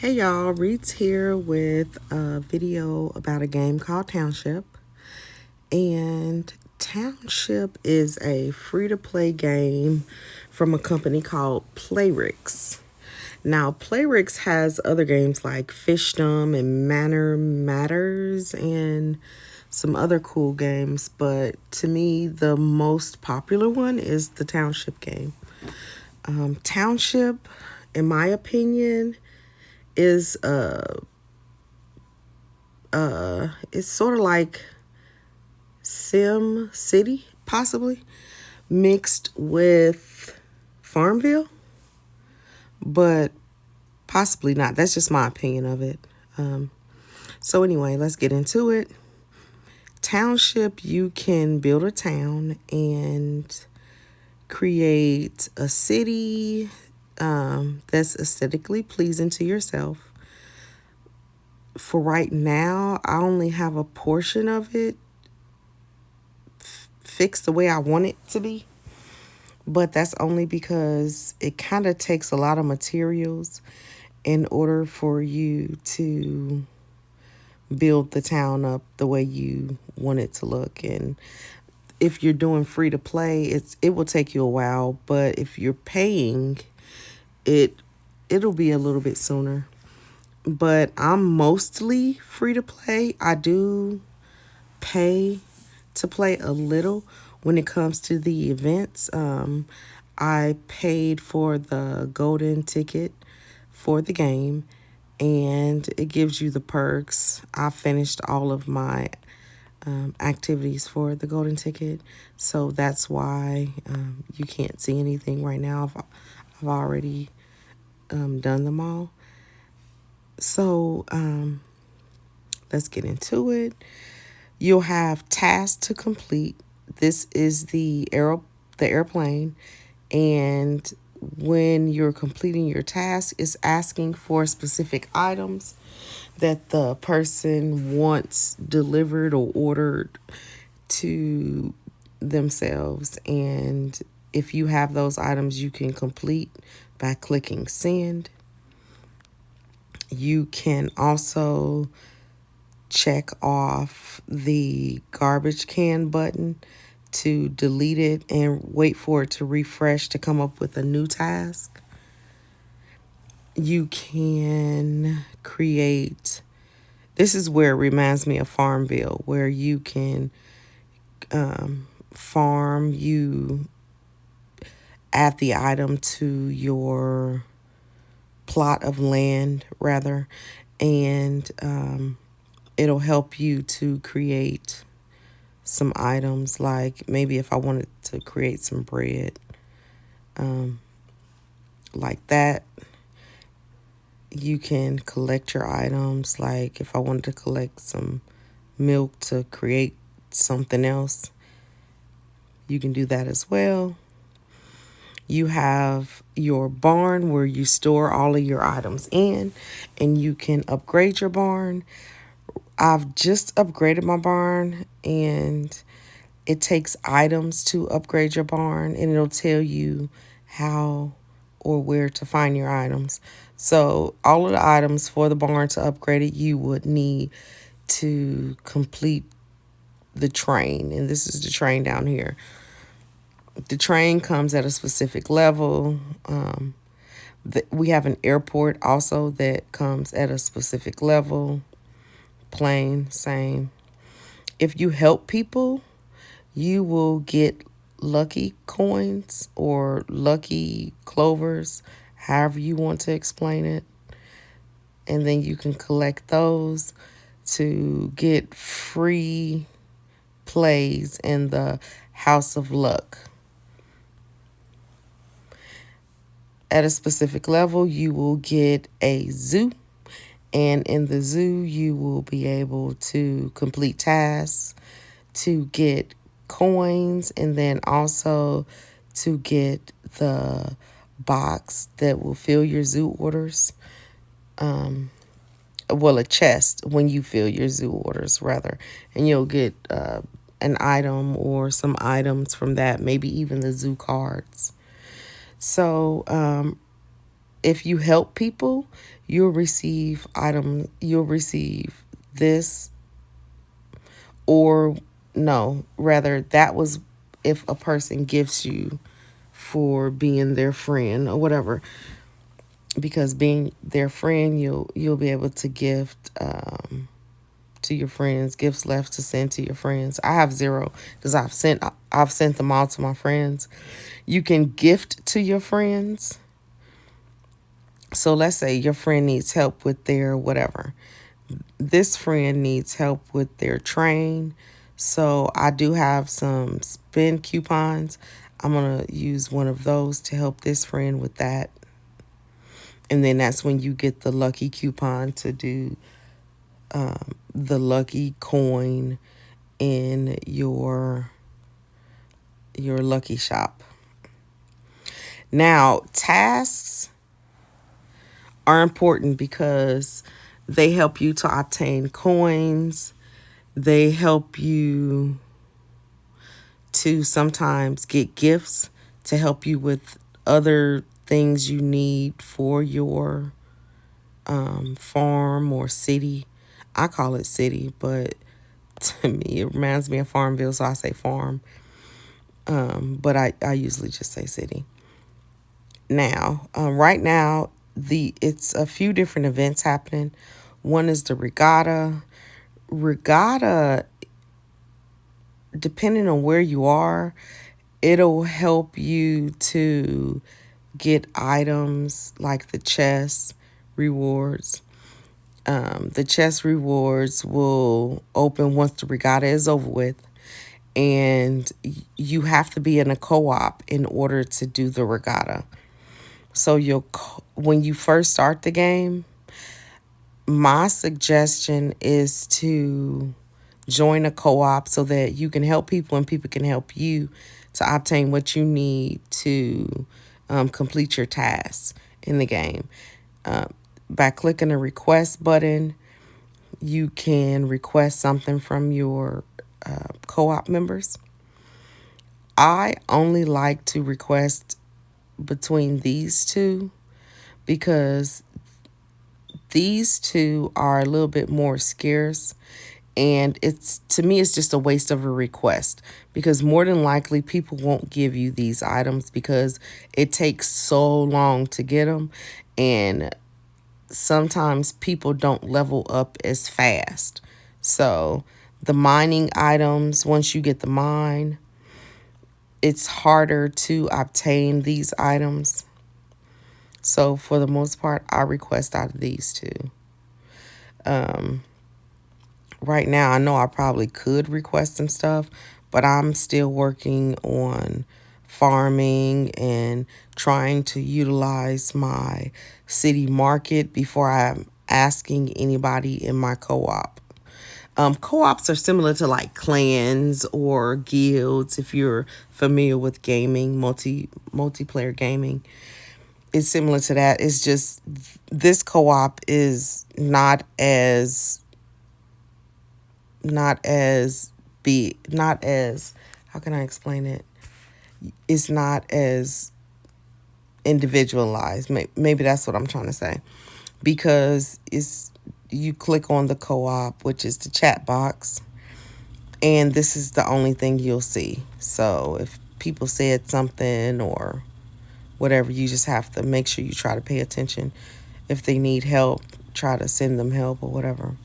Hey y'all, Reed's here with a video about a game called Township. And Township is a free to play game from a company called Playrix. Now, Playrix has other games like Fishdom and Manor Matters and some other cool games, but to me, the most popular one is the Township game. Township, in my opinion, is it's sort of like Sim City, possibly mixed with Farmville, but possibly not. That's just my opinion of it. So anyway, let's get into it. Township, you can build a town and create a city that's aesthetically pleasing to yourself. For right now, I only have a portion of it fixed the way I want it to be. But that's only because it kind of takes a lot of materials in order for you to build the town up the way you want it to look. And if you're doing free to play, it will take you a while, but if you're paying, it'll be a little bit sooner. But I'm mostly free to play. I do pay to play a little when it comes to the events. I paid for the golden ticket for the game, and it gives you the perks. I finished all of my activities for the golden ticket, so that's why you can't see anything right now. I've already done them all. So let's get into it. You'll have tasks to complete. This is the airplane, and when you're completing your task, it's asking for specific items that the person wants delivered or ordered to themselves. And if you have those items, you can complete by clicking send. You can also check off the garbage can button to delete it and wait for it to refresh to come up with a new task. You can create, this is where it reminds me of Farmville, where you can farm, you add the item to your plot of land, rather, and it'll help you to create some items, like maybe if I wanted to create some bread, like that. You can collect your items, like if I wanted to collect some milk to create something else, you can do that as well. You have your barn where you store all of your items in, and you can upgrade your barn. I've just upgraded my barn, and it takes items to upgrade your barn, and it'll tell you how or where to find your items. So all of the items for the barn to upgrade it, you would need to complete the train. And this is the train down here. The train comes at a specific level. We have an airport also that comes at a specific level. Plane, same. If you help people, you will get lucky coins or lucky clovers, however you want to explain it. And then you can collect those to get free plays in the House of Luck. At a specific level, you will get a zoo. And in the zoo, you will be able to complete tasks, to get coins, and then also to get the box that will fill your zoo orders. Well, a chest when you fill your zoo orders, rather. And you'll get an item or some items from that, maybe even the zoo cards. So if you help people, you'll receive this, or no, rather, that was if a person gifts you for being their friend or whatever. Because being their friend, you'll be able to gift to your friends, gifts left to send to your friends. I have zero because I've sent them all to my friends. You can gift to your friends. So let's say your friend needs help with their whatever. This friend needs help with their train. So I do have some spend coupons. I'm going to use one of those to help this friend with that. And then that's when you get the lucky coupon to do the lucky coin in your lucky shop. Now, tasks are important because they help you to obtain coins. They help you to sometimes get gifts to help you with other things you need for your farm or city. I call it city, but to me it reminds me of Farmville, so I say farm. But I usually just say city. Now, right now, it's a few different events happening. One is the regatta. Regatta, depending on where you are, it'll help you to get items like the chest rewards. The chest rewards will open once the regatta is over with, and you have to be in a co-op in order to do the regatta. So when you first start the game, my suggestion is to join a co-op so that you can help people and people can help you to obtain what you need to complete your tasks in the game. By clicking the request button, you can request something from your co-op members. I only like to request between these two because these two are a little bit more scarce, and to me it's just a waste of a request because more than likely people won't give you these items because it takes so long to get them, and sometimes people don't level up as fast. So the mining items, once you get the mine, it's harder to obtain these items. So for the most part, I request out of these two. Right now, I know I probably could request some stuff, but I'm still working on farming and trying to utilize my city market before I'm asking anybody in my co-op. Co-ops are similar to like clans or guilds if you're familiar with gaming, multiplayer gaming. It's similar to that. It's just this co-op is not as how can I explain it? It's not as individualized. Maybe that's what I'm trying to say. Because you click on the co-op, which is the chat box, and this is the only thing you'll see. So if people said something or whatever, you just have to make sure you try to pay attention. If they need help, try to send them help or whatever.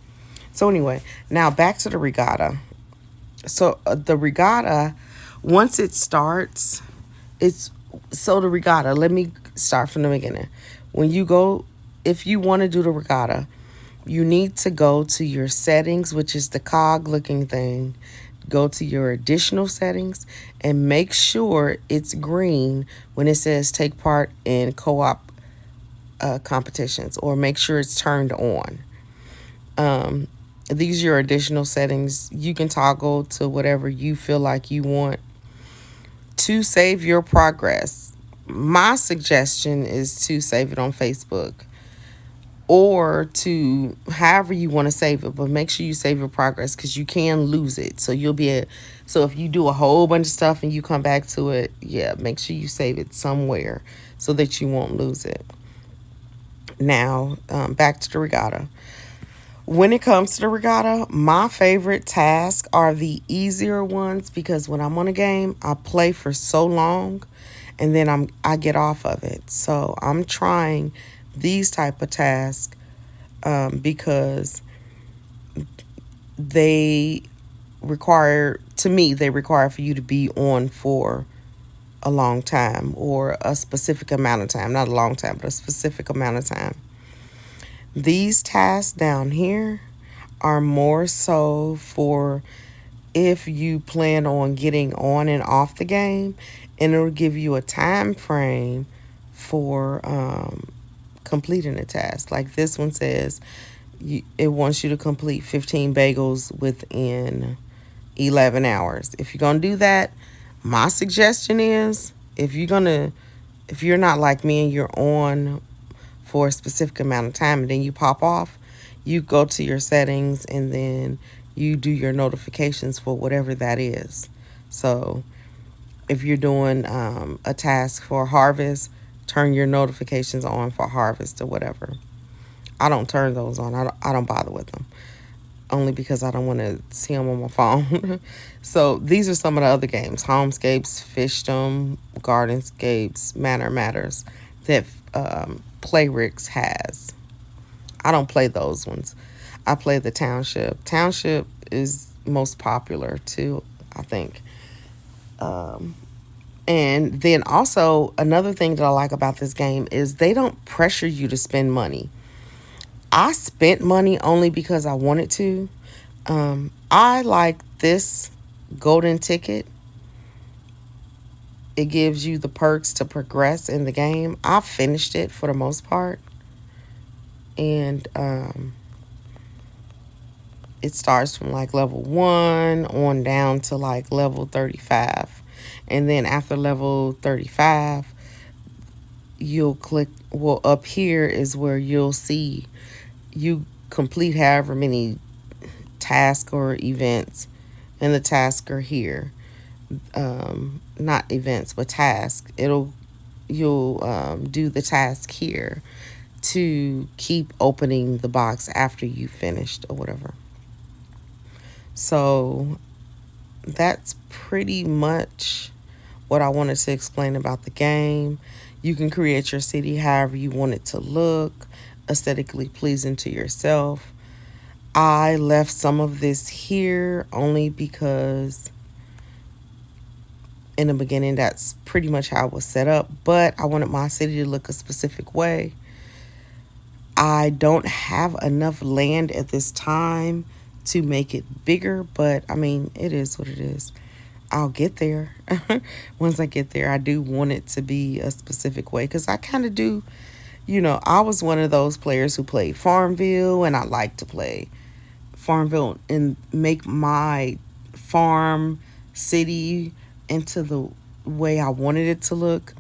So anyway, now back to the regatta. So the regatta, once it starts, the regatta. Let me start from the beginning. If you want to do the regatta, you need to go to your settings, which is the cog looking thing. Go to your additional settings and make sure it's green when it says take part in co-op competitions, or make sure it's turned on. These are your additional settings. You can toggle to whatever you feel like you want to save your progress. My suggestion is to save it on Facebook, or to however you want to save it, but make sure you save your progress because you can lose it. So so if you do a whole bunch of stuff and you come back to it, yeah, make sure you save it somewhere so that you won't lose it. Now, back to the regatta. When it comes to the regatta, my favorite tasks are the easier ones because when I'm on a game, I play for so long and then I get off of it. So I'm trying these type of tasks because they require, to me, they require for you to be on for a long time or a specific amount of time. Not a long time, but a specific amount of time. These tasks down here are more so for if you plan on getting on and off the game, and it'll give you a time frame for completing a task. Like this one says, it wants you to complete 15 bagels within 11 hours. If you're gonna do that, my suggestion is if you're not like me and you're on for a specific amount of time and then you pop off, you go to your settings and then you do your notifications for whatever that is. So if you're doing a task for harvest, turn your notifications on for harvest or whatever. I don't turn those on. I don't bother with them. Only because I don't want to see them on my phone. So these are some of the other games: Homescapes, Fishdom, Gardenscapes, Manor Matters that Playrix has. I don't play those ones. I play the Township. Township is most popular too, I think. And then also another thing that I like about this game is they don't pressure you to spend money. I spent money only because I wanted to. I like this golden ticket. It gives you the perks to progress in the game. I finished it for the most part. And it starts from like level 1 on down to like level 35. And then after level 35, you'll click, well, up here is where you'll see you complete however many tasks or events, and the tasks are here. Not events, but tasks. You'll do the task here to keep opening the box after you finished or whatever. So that's pretty much what I wanted to explain about the game. You can create your city however you want it to look, aesthetically pleasing to yourself. I left some of this here only because in the beginning that's pretty much how it was set up, but I wanted my city to look a specific way. I don't have enough land at this time to make it bigger, but I mean, it is what it is. I'll get there. Once I get there, I do want it to be a specific way because I kind of do. I was one of those players who played Farmville, and I like to play Farmville and make my farm city into the way I wanted it to look.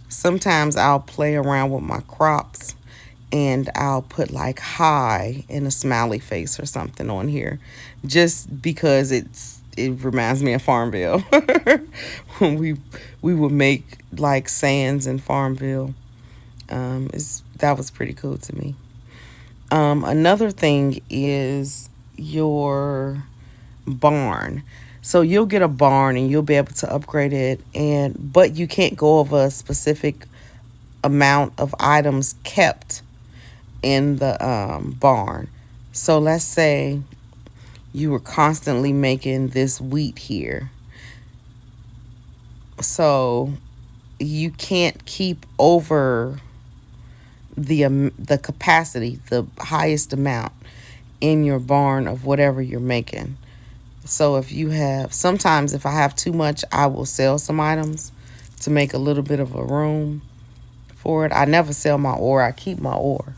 Sometimes I'll play around with my crops and I'll put like hi and a smiley face or something on here just because it reminds me of Farmville. When we would make like sands in Farmville. That was pretty cool to me. Another thing is your barn. So you'll get a barn and you'll be able to upgrade it, but you can't go over a specific amount of items kept in the barn. So let's say you were constantly making this wheat here. So you can't keep over the capacity, the highest amount in your barn of whatever you're making. So sometimes if I have too much, I will sell some items to make a little bit of a room for it. I never sell my ore. I keep my ore.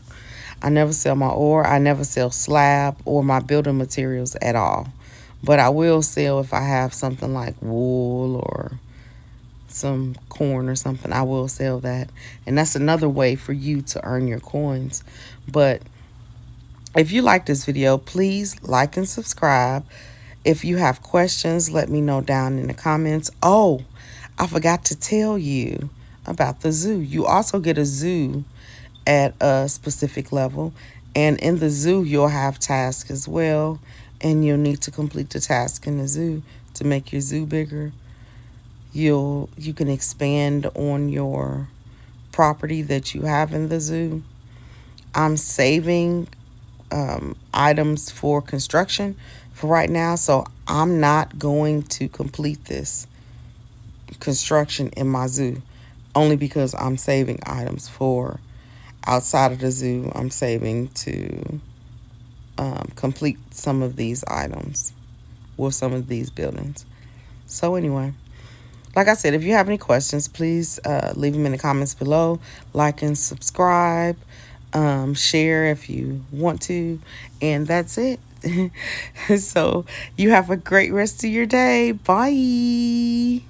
I never sell my ore. I never sell slab or my building materials at all. But I will sell if I have something like wool or some corn or something. I will sell that. And that's another way for you to earn your coins. But if you like this video, please like and subscribe. If you have questions, let me know down in the comments. Oh, I forgot to tell you about the zoo. You also get a zoo at a specific level. And in the zoo, you'll have tasks as well. And you'll need to complete the task in the zoo to make your zoo bigger. You can expand on your property that you have in the zoo. I'm saving items for construction for right now, so I'm not going to complete this construction in my zoo only because I'm saving items for outside of the zoo. I'm saving to complete some of these items or some of these buildings. So anyway, like I said, if you have any questions, please leave them in the comments below. Like and subscribe. Share if you want to. And that's it. So you have a great rest of your day. Bye.